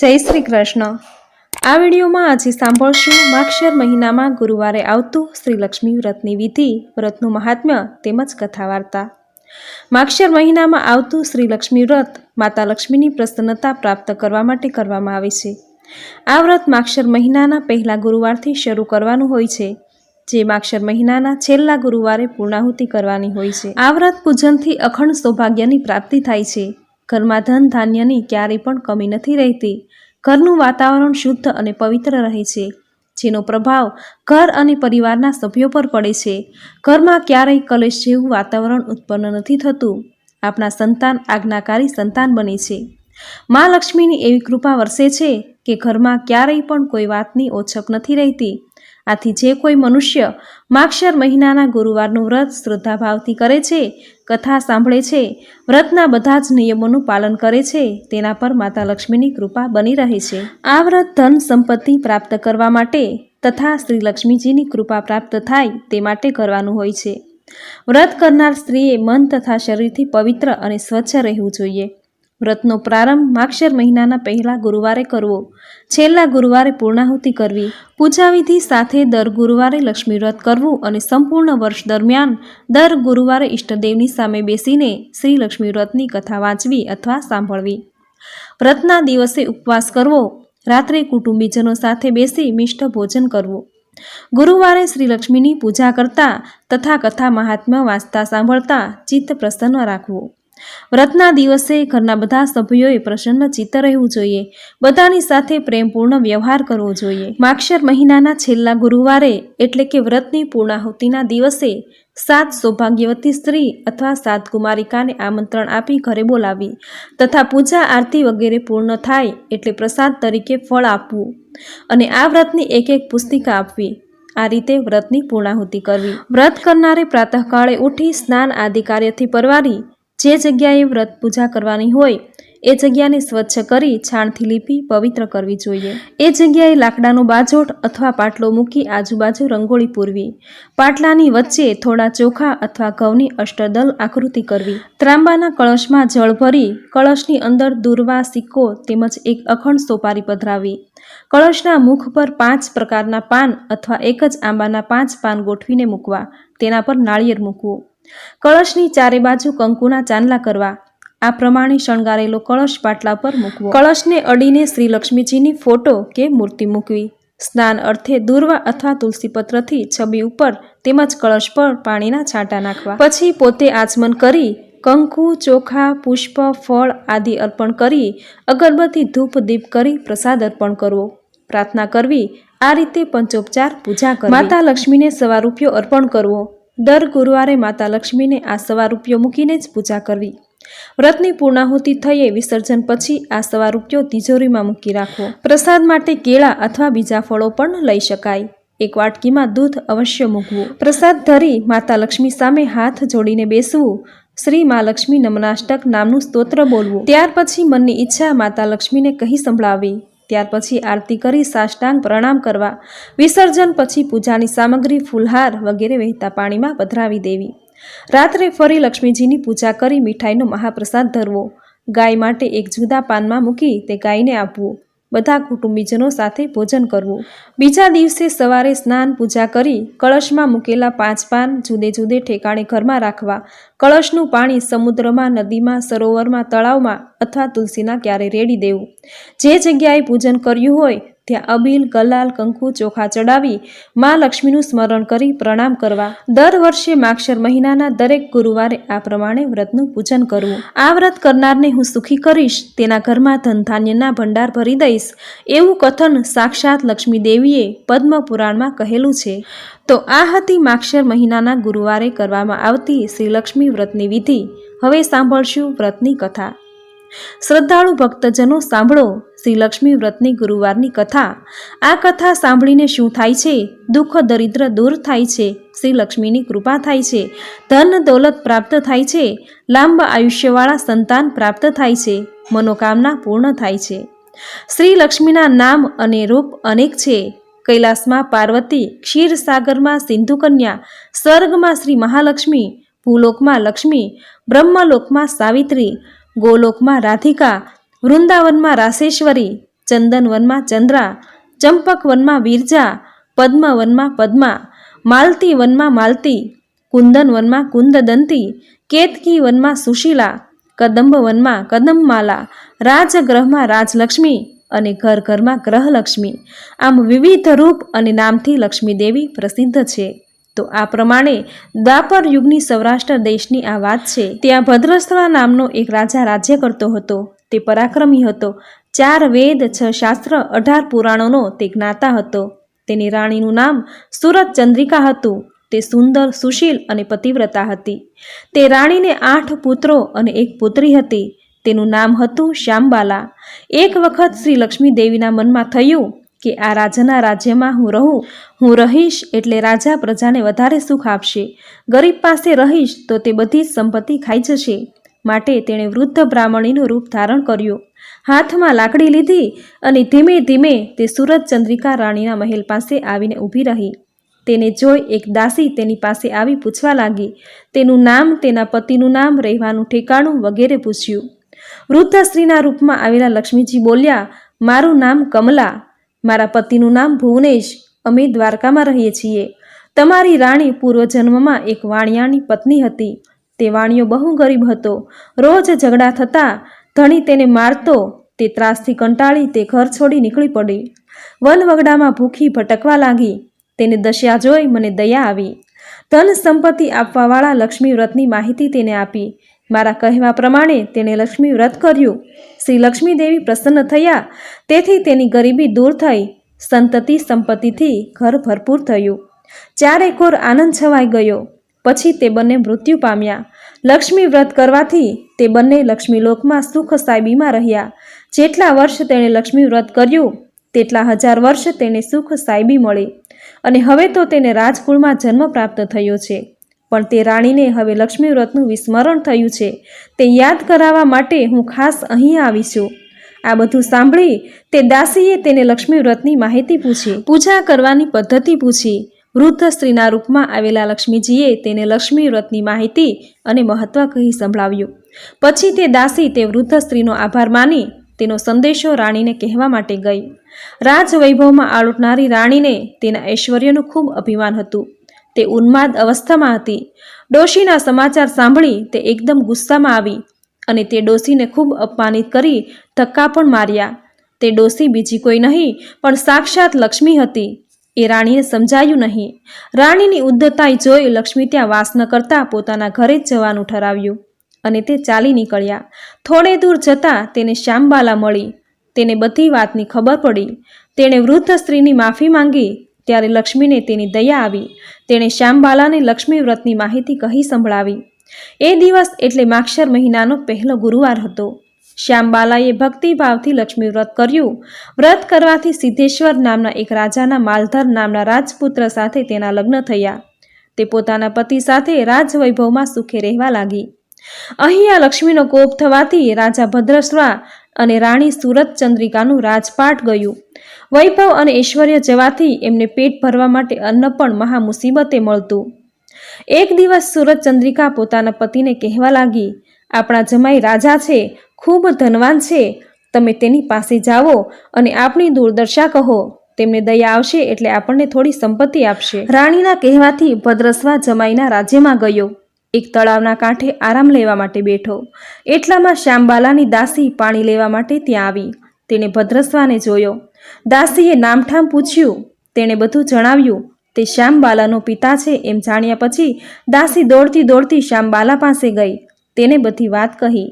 જય શ્રી કૃષ્ણ। આ વિડીયોમાં આજે સાંભળશું માગશર મહિનામાં ગુરુવારે આવતું શ્રી લક્ષ્મી વ્રતની વિધિ, વ્રતનું મહાત્મ્ય તેમજ કથા વાર્તા। માગશર મહિનામાં આવતું શ્રી લક્ષ્મી વ્રત માતા લક્ષ્મીની પ્રસન્નતા પ્રાપ્ત કરવા માટે કરવામાં આવે છે। આ વ્રત માગશર મહિનાના પહેલા ગુરુવારથી શરૂ કરવાનું હોય છે, જે માગશર મહિનાના છેલ્લા ગુરુવારે પૂર્ણાહુતિ કરવાની હોય છે। આ વ્રત પૂજનથી અખંડ સૌભાગ્યની પ્રાપ્તિ થાય છે। ઘરમાં ધન ધાન્યની ક્યારેય પણ કમી નથી રહેતી। ઘરનું વાતાવરણ શુદ્ધ અને પવિત્ર રહે છે, જેનો પ્રભાવ ઘર અને પરિવારના સભ્યો પર પડે છે। ઘરમાં ક્યારેય કલેશ જેવું વાતાવરણ ઉત્પન્ન નથી થતું। આપણા સંતાન આજ્ઞાકારી સંતાન બને છે। મા લક્ષ્મીની એવી કૃપા વરસે છે કે ઘરમાં ક્યારેય પણ કોઈ વાતની ઓછપ નથી રહેતી। આથી જે કોઈ મનુષ્ય માગશર મહિનાના ગુરુવારનું વ્રત શ્રદ્ધાભાવથી કરે છે, કથા સાંભળે છે, વ્રતના બધા જ નિયમોનું પાલન કરે છે, તેના પર માતા લક્ષ્મીની કૃપા બની રહે છે। આ વ્રત ધન સંપત્તિ પ્રાપ્ત કરવા માટે તથા શ્રી લક્ષ્મીજીની કૃપા પ્રાપ્ત થાય તે માટે કરવાનું હોય છે। વ્રત કરનાર સ્ત્રીએ મન તથા શરીરથી પવિત્ર અને સ્વચ્છ રહેવું જોઈએ। વ્રતનો પ્રારંભ માગશર મહિનાના પહેલા ગુરુવારે કરવો, છેલ્લા ગુરુવારે પૂર્ણાહુતિ કરવી, પૂજા વિધિ સાથે દર ગુરુવારે લક્ષ્મી વ્રત કરવું અને સંપૂર્ણ વર્ષ દરમિયાન દર ગુરુવારે ઈષ્ટદેવની સામે બેસીને શ્રી લક્ષ્મી વ્રતની કથા વાંચવી અથવા સાંભળવી। વ્રતના દિવસે ઉપવાસ કરવો, રાત્રે કુટુંબીજનો સાથે બેસી મિષ્ટ ભોજન કરવું। ગુરુવારે શ્રી લક્ષ્મીની પૂજા કરતા તથા કથા મહાત્મ્ય વાંચતા સાંભળતા ચિત્ત પ્રસન્ન રાખવું। વ્રતના દિવસે ઘરના બધા સભ્યોએ પ્રસન્ન ચિત્ત રહેવું જોઈએ। બધાની સાથે પ્રેમપૂર્ણ વ્યવહાર કરવો જોઈએ। માગશર મહિનાના છેલ્લા ગુરુવારે એટલે કે વ્રતની પૂર્ણાહુતિના દિવસે 7 સૌભાગ્યવતી સ્ત્રી અથવા 7 કુમારિકાને આમંત્રણ આપી ઘરે બોલાવી તથા પૂજા આરતી વગેરે પૂર્ણ થાય એટલે પ્રસાદ તરીકે ફળ આપવું અને આ વ્રતની એક પુસ્તિકા આપવી। આ રીતે વ્રતની પૂર્ણાહુતિ કરવી। વ્રત કરનારે પ્રાતઃકાળે ઉઠી સ્નાન આદિ કાર્યથી પરવારી જે જગ્યાએ વ્રત પૂજા કરવાની હોય એ જગ્યાને સ્વચ્છ કરી છાણથી લીપી પવિત્ર કરવી જોઈએ। એ જગ્યાએ લાકડાનો બાજોટ અથવા પાટલો મૂકી આજુબાજુ રંગોળી પૂરવી। પાટલાની વચ્ચે થોડા ચોખા અથવા ઘઉંની અષ્ટદલ આકૃતિ કરવી। ત્રાંબાના કળશમાં જળ ભરી કળશની અંદર દૂર્વા સિક્કો તેમજ એક અખંડ સોપારી પધરાવી। કળશના મુખ પર 5 પ્રકારના પાન અથવા એક જ આંબાના 5 પાન ગોઠવીને મૂકવા। તેના પર નાળિયેર મૂકવું। કળશની ચારે બાજુ કંકુના ચાંદલા કરવા। આ પ્રમાણે શણગારેલો કળશ પાટલા પર મૂકવો। કળશને અડીને શ્રી લક્ષ્મીજીની ફોટો કે મૂર્તિ મૂકવી। સ્નાન અર્થે દૂર્વા અથવા તુલસીપત્રથી છબી ઉપર તેમજ કળશ પર પાણીના છાંટા નાખવા। પછી પોતે આચમન કરી કંકુ, ચોખા, પુષ્પ, ફળ આદિ અર્પણ કરી અગરબત્તી ધૂપ દીપ કરી પ્રસાદ અર્પણ કરવો। પ્રાર્થના કરવી। આ રીતે પંચોપચાર પૂજા કરવી। માતા લક્ષ્મીને સવા રૂપિયો અર્પણ કરવો। દર ગુરુવારે માતા લક્ષ્મીને આ સવા રૂપિયો મૂકીને જ પૂજા કરવી। વ્રતની પૂર્ણાહુતિ થયે વિસર્જન પછી આ સવા રૂપિયો તિજોરીમાં મૂકી રાખવો। પ્રસાદ માટે કેળા અથવા બીજા ફળો પણ લઈ શકાય। એક વાટકીમાં દૂધ અવશ્ય મૂકવું। પ્રસાદ ધરી માતા લક્ષ્મી સામે હાથ જોડીને બેસવું। શ્રી મા લક્ષ્મી નમનાષ્ટક નામનું સ્તોત્ર બોલવું। ત્યાર પછી મનની ઈચ્છા માતા લક્ષ્મીને કહી સંભળાવી। ત્યાર પછી આરતી કરી સાષ્ટાંગ પ્રણામ કરવા। વિસર્જન પછી પૂજાની સામગ્રી, ફૂલહાર વગેરે વહેતા પાણીમાં પધરાવી દેવી। રાત્રે ફરી લક્ષ્મીજીની પૂજા કરી મીઠાઈનો મહાપ્રસાદ ધરવો। ગાય માટે એક જુદા પાનમાં મૂકી તે ગાયને આપવું। બધા કુટુંબીજનો સાથે ભોજન કરવું। બીજા દિવસે સવારે સ્નાન પૂજા કરી કળશમાં મૂકેલા 5 પાન જુદે જુદે ઠેકાણે ઘરમાં રાખવા। કળશનું પાણી સમુદ્રમાં, નદીમાં, સરોવરમાં, તળાવમાં અથવા તુલસીના ક્યારે રેડી દેવું। જે જગ્યાએ પૂજન કર્યું હોય ત્યાં અબીલ, ગલાલ, કંકુ, ચોખા ચડાવી મા લક્ષ્મીનું સ્મરણ કરી પ્રણામ કરવા। દર વર્ષે માગશર મહિનાના દરેક ગુરુવારે આ પ્રમાણે વ્રતનું પૂજન કરવું। આ વ્રત કરનારને હું સુખી કરીશ, તેના ઘરમાં ધન ધાન્યના ભંડાર ભરી દઈશ, એવું કથન સાક્ષાત લક્ષ્મી દેવીએ પદ્મ પુરાણમાં કહેલું છે। તો આ હતી માગશર મહિનાના ગુરુવારે કરવામાં આવતી શ્રી લક્ષ્મી વ્રતની વિધિ। હવે સાંભળશું વ્રતની કથા। શ્રદ્ધાળુ ભક્તજનો સાંભળો શ્રી લક્ષ્મી વ્રતની ગુરુવારની કથા। આ કથા સાંભળીને શું થાય છે? દુઃખ દરિદ્ર દૂર થાય છે, શ્રી લક્ષ્મીની કૃપા થાય છે, ધન દોલત પ્રાપ્ત થાય છે, લાંબા આયુષ્યવાળા સંતાન પ્રાપ્ત થાય છે, મનોકામના પૂર્ણ થાય છે। શ્રી લક્ષ્મીના નામ અને રૂપ અનેક છે। કૈલાસમાં પાર્વતી, ક્ષીરસાગરમાં સિંધુ કન્યા, સ્વર્ગમાં શ્રી મહાલક્ષ્મી, ભૂલોકમાં લક્ષ્મી, બ્રહ્મલોકમાં સાવિત્રી, ગોલોકમાં રાધિકા, વૃંદાવનમાં રાસેશ્વરી, ચંદનવનમાં ચંદ્રા, ચંપકવનમાં વિરજા, પદ્મવનમાં પદ્મા, માલતી વનમાં માલતી, કુંદનવનમાં કુંદદંતી, કેતકી વનમાં સુશીલા, કદંબ વનમાં કદંબમાલા, રાજગૃહમાં રાજલક્ષ્મી અને ઘર ઘરમાં ગ્રહલક્ષ્મી. આમ વિવિધ રૂપ અને નામથી લક્ષ્મી દેવી પ્રસિદ્ધ છે. તો આ પ્રમાણે દ્વાપર યુગની સૌરાષ્ટ્ર દેશની આ વાત છે. ત્યાં ભદ્રસ્વા નામનો એક રાજા રાજ્ય કરતો હતો. તે પરાક્રમી હતો. 4 વેદ, 6 શાસ્ત્ર, 18 પુરાણોનો તે જ્ઞાતા હતો. તેની રાણીનું નામ સુરત ચંદ્રિકા હતું. તે સુંદર, સુશીલ અને પતિવ્રતા હતી. તે રાણીને 8 પુત્રો અને 1 પુત્રી હતી. તેનું નામ હતું શ્યામબાલા. એક વખત શ્રી લક્ષ્મી દેવીના મનમાં થયું કે આ રાજાના રાજ્યમાં હું રહીશ એટલે રાજા પ્રજાને વધારે સુખ આપશે. ગરીબ પાસે રહીશ તો તે બધી જ સંપત્તિ ખાઈ જશે. માટે તેણે વૃદ્ધ બ્રાહ્મણીનું રૂપ ધારણ કર્યું. હાથમાં લાકડી લીધી અને ધીમે ધીમે તે સુરત ચંદ્રિકા રાણીના મહેલ પાસે આવીને ઊભી રહી. તેને જોઈ એક દાસી તેની પાસે આવી પૂછવા લાગી. તેનું નામ, તેના પતિનું નામ, રહેવાનું ઠેકાણું વગેરે પૂછ્યું. વૃદ્ધ સ્ત્રીના રૂપમાં આવેલા લક્ષ્મીજી બોલ્યા, મારું નામ કમલા, મારા પતિનું નામ ભુવનેશ. અમે દ્વારકામાં રહીએ છીએ. તમારી રાણી પૂર્વજન્મમાં એક વાણિયાની પત્ની હતી. તે વાણિયો બહુ ગરીબ હતો. રોજ ઝઘડા થતા. ધણી તેને મારતો. તે ત્રાસથી કંટાળી તે ઘર છોડી નીકળી પડી. વનવગડામાં ભૂખી ભટકવા લાગી. તેને દશા જોઈ મને દયા આવી. ધન સંપત્તિ આપવાવાળા લક્ષ્મી વ્રતની માહિતી તેને આપી. મારા કહેવા પ્રમાણે તેણે લક્ષ્મી વ્રત કર્યું. શ્રી લક્ષ્મી દેવી પ્રસન્ન થયા. તેથી તેની ગરીબી દૂર થઈ. સંતતિ સંપત્તિથી ઘર ભરપૂર થયું. ચારેકોર આનંદ છવાઈ ગયો. પછી તે બંને મૃત્યુ પામ્યા. લક્ષ્મી વ્રત કરવાથી તે બંને લક્ષ્મીલોકમાં સુખ સાહેબીમાં રહ્યા. જેટલા વર્ષ તેણે લક્ષ્મી વ્રત કર્યું તેટલા 1000 વર્ષ તેને સુખ સાહેબી મળી. અને હવે તો તેને રાજકુળમાં જન્મ પ્રાપ્ત થયો છે. પણ તે રાણીને હવે લક્ષ્મી વ્રતનું વિસ્મરણ થયું છે. તે યાદ કરાવવા માટે હું ખાસ અહીં આવી છું. આ બધું સાંભળી તે દાસીએ તેને લક્ષ્મી વ્રતની માહિતી પૂછી. પૂજા કરવાની પદ્ધતિ પૂછી. વૃદ્ધ સ્ત્રીના રૂપમાં આવેલા લક્ષ્મીજીએ તેને લક્ષ્મી વ્રતની માહિતી અને મહત્વ કહી સંભળાવ્યું. પછી તે દાસી તે વૃદ્ધ સ્ત્રીનો આભાર માની તેનો સંદેશો રાણીને કહેવા માટે ગઈ. રાજવૈભવમાં આળોટનારી રાણીને તેના ઐશ્વર્યનું ખૂબ અભિમાન હતું. તે ઉન્માદ અવસ્થામાં હતી. ડોશીના સમાચાર સાંભળી તે એકદમ ગુસ્સામાં આવી અને તે ડોશીને ખૂબ અપમાનિત કરી ધક્કા પણ માર્યા. તે ડોશી બીજી કોઈ નહીં પણ સાક્ષાત લક્ષ્મી હતી. એ રાણીને સમજાયું નહીં. રાણીની ઉદ્ધતાઈ જોઈ લક્ષ્મી ત્યાં વાસ ન કરતા પોતાના ઘરે જ જવાનું ઠરાવ્યું અને તે ચાલી નીકળ્યા. થોડે દૂર જતાં તેને શ્યામબાલા મળી. તેને બધી વાતની ખબર પડી. તેણે વૃદ્ધ સ્ત્રીની માફી માંગી. ત્યારે લક્ષ્મીને તેની દયા આવી. તેણે શ્યામબાલાને લક્ષ્મી વ્રતની માહિતી કહી સંભળાવી. એ દિવસ એટલે માક્ષર મહિનાનો પહેલો ગુરુવાર હતો. શ્યામબાલાએ ભક્તિભાવથી લક્ષ્મી વ્રત કર્યું. વ્રત કરવાથી સિદ્ધેશ્વર નામના એક રાજાના માલધર નામના રાજપુત્ર સાથે તેના લગ્ન થયા. તે પોતાના પતિ સાથે રાજવૈભવમાં સુખે રહેવા લાગી. અહીંયા લક્ષ્મીનો કોપ થવાથી રાજા ભદ્રસ્વા અને રાણી સુરત ચંદ્રિકાનું રાજપાટ ગયું. વૈભવ અને ઐશ્વર્ય જવાથી એમને પેટ ભરવા માટે અન્ન પણ મહા મુસીબતે મળતું. એક દિવસ સુરત ચંદ્રિકા પોતાના પતિને કહેવા લાગી, આપણા જમાઈ રાજા છે, ખૂબ ધનવાન છે. તમે તેની પાસે જાઓ અને આપણી દુર્દશા કહો. તેમને દયા આવશે એટલે આપણને થોડી સંપત્તિ આપશે. રાણીના કહેવાથી ભદ્રસ્વા જમાઈના રાજ્યમાં ગયો. એક તળાવના કાંઠે આરામ લેવા માટે બેઠો. એટલામાં શ્યામબાલાની દાસી પાણી લેવા માટે ત્યાં આવી. તેણે ભદ્રસ્વાને જોયો. દાસીએ નામઠામ પૂછ્યું. તેણે બધું જણાવ્યું. તે શ્યામબાલાનો પિતા છે એમ જાણ્યા પછી દાસી દોડતી દોડતી શ્યામબાલા પાસે ગઈ. તેને બધી વાત કહી.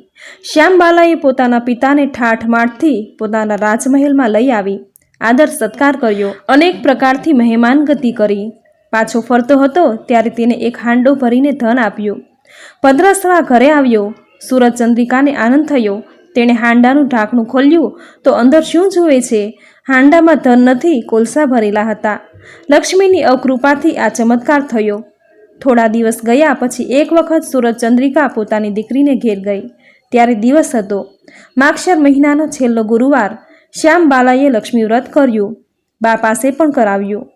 શ્યામબાલાએ પોતાના પિતાને ઠાઠમાઠથી પોતાના રાજમહેલમાં લઈ આવી. આદર સત્કાર કર્યો. અનેક પ્રકારથી મહેમાનગતિ કરી. પાછો ફરતો હતો ત્યારે તેને એક હાંડો ભરીને ધન આપ્યું. ભદ્રસ્વા ઘરે આવ્યો. સુરત ચંદ્રિકાને આનંદ થયો. તેણે હાંડાનું ઢાંકણું ખોલ્યું તો અંદર શું જુએ છે? હાંડામાં ધન નથી, કોલસા ભરેલા હતા. લક્ષ્મીની અકૃપાથી આ ચમત્કાર થયો. થોડા દિવસ ગયા પછી એક વખત સુરત ચંદ્રિકા પોતાની દીકરીને ઘેર ગઈ. ત્યારે દિવસ હતો. માક્ષર મહિનાનો છેલ્લો ગુરુવાર. શ્યામબાલાએ લક્ષ્મી વ્રત કર્યું. બા પાસે પણ કરાવ્યું.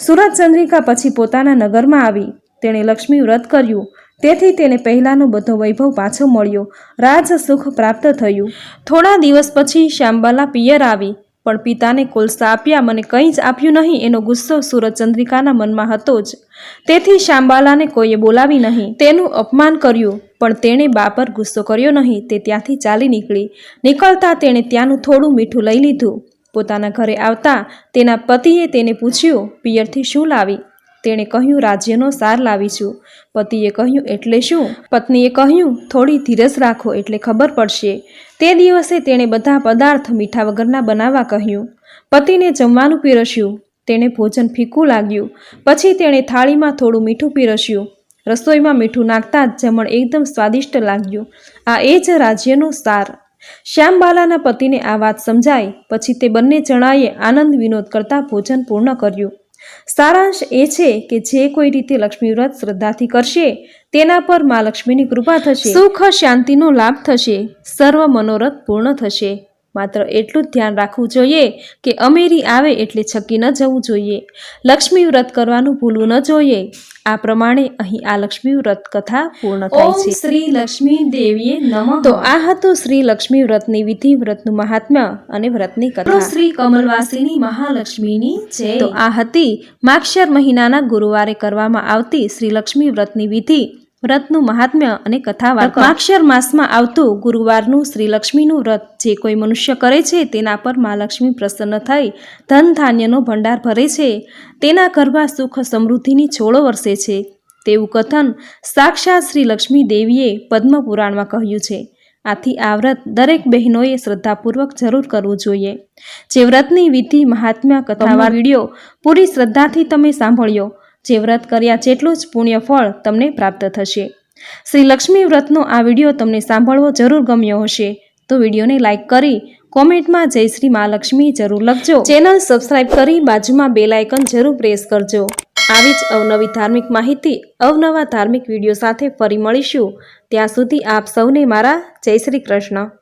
સુરત ચંદ્રિકા પછી પોતાના નગરમાં આવી. તેણે લક્ષ્મી વ્રત કર્યું. તેથી તેને પહેલાંનો બધો વૈભવ પાછો મળ્યો. રાજ સુખ પ્રાપ્ત થયું. થોડા દિવસ પછી શ્યામબાલા પિયર આવી. પણ પિતાને કોલસા આપ્યા મને કંઈ જ આપ્યું નહીં એનો ગુસ્સો સૂરજચંદ્રિકાના મનમાં હતો જ. તેથી શાંબાલાને કોઈએ બોલાવી નહીં, તેનું અપમાન કર્યું, પણ તેણે બા પર ગુસ્સો કર્યો નહીં. તે ત્યાંથી ચાલી નીકળી. નીકળતા તેણે ત્યાંનું થોડું મીઠું લઈ લીધું. પોતાના ઘરે આવતા તેના પતિએ તેને પૂછ્યું, પિયરથી શું લાવી? તેણે કહ્યું, રાજ્યનો સાર લાવી છું. પતિએ કહ્યું, એટલે શું? પત્નીએ કહ્યું, થોડી ધીરજ રાખો એટલે ખબર પડશે. તે દિવસે તેણે બધા પદાર્થ મીઠા વગરના બનાવવા કહ્યું. પતિને જમવાનું પીરસ્યું. તેણે ભોજન ફીકું લાગ્યું. પછી તેણે થાળીમાં થોડું મીઠું પીરસ્યું. રસોઈમાં મીઠું નાખતા જ જમણ એકદમ સ્વાદિષ્ટ લાગ્યું. આ એ જ રાજ્યનો સાર. શ્યામબાલાના પતિને આ વાત સમજાઈ. પછી તે બંને જણાએ આનંદ વિનોદ કરતા ભોજન પૂર્ણ કર્યું. સારાંશ એ છે કે જે કોઈ રીતે લક્ષ્મી વ્રત શ્રદ્ધાથી કરશે તેના પર મા લક્ષ્મીની કૃપા થશે, સુખ શાંતિનો લાભ થશે, સર્વ મનોરથ પૂર્ણ થશે. માત્ર એટલું જ ધ્યાન રાખવું જોઈએ કે અમેરી આવે એટલે છકી ન જવું જોઈએ. લક્ષ્મી વ્રત કરવાનું ભૂલવું ન જોઈએ. આ પ્રમાણે અહીં આ લક્ષ્મી વ્રત કથા પૂર્ણ થાય છે. શ્રી લક્ષ્મી દેવીએ નમઃ. તો આ હતું શ્રી લક્ષ્મી વ્રતની વિધિ, વ્રતનું મહાત્મ્ય અને વ્રતની કથા. શ્રી કમલવાસીની મહાલક્ષ્મીની જય. તો આ હતી માગશર મહિનાના ગુરુવારે કરવામાં આવતી શ્રી લક્ષ્મી વ્રતની વિધિ, વ્રતનું મહાત્મ્ય અને કથા વાર્તા. માગશર માસમાં આવતું ગુરુવારનું શ્રી લક્ષ્મીનું વ્રત જે કોઈ મનુષ્ય કરે છે તેના પર મા લક્ષ્મી પ્રસન્ન થઈ ધન ધાન્યનો ભંડાર ભરે છે, તેના ઘરમાં સુખ સમૃદ્ધિની છોડો વરસે છે તેવું કથન સાક્ષાત શ્રી લક્ષ્મી દેવીએ પદ્મ પુરાણમાં કહ્યું છે. આથી આ વ્રત દરેક બહેનોએ શ્રદ્ધાપૂર્વક જરૂર કરવું જોઈએ. જે વ્રતની વિધિ, મહાત્મ્ય, કથાવાર વિડીયો પૂરી શ્રદ્ધાથી તમે સાંભળ્યો, જે વ્રત કર્યા જેટલું જ પુણ્ય ફળ તમને પ્રાપ્ત થશે. શ્રી લક્ષ્મી વ્રતનો આ વિડીયો તમને સાંભળવો જરૂર ગમ્યો હશે તો વિડીયોને લાઇક કરી કોમેન્ટમાં જય શ્રી મહાલક્ષ્મી જરૂર લખજો. ચેનલ સબસ્ક્રાઇબ કરી બાજુમાં બેલ આઇકન જરૂર પ્રેસ કરજો. આવી જ અવનવી ધાર્મિક માહિતી, અવનવા ધાર્મિક વિડીયો સાથે ફરી મળીશું. ત્યાં સુધી આપ સૌને મારા જય શ્રી કૃષ્ણ.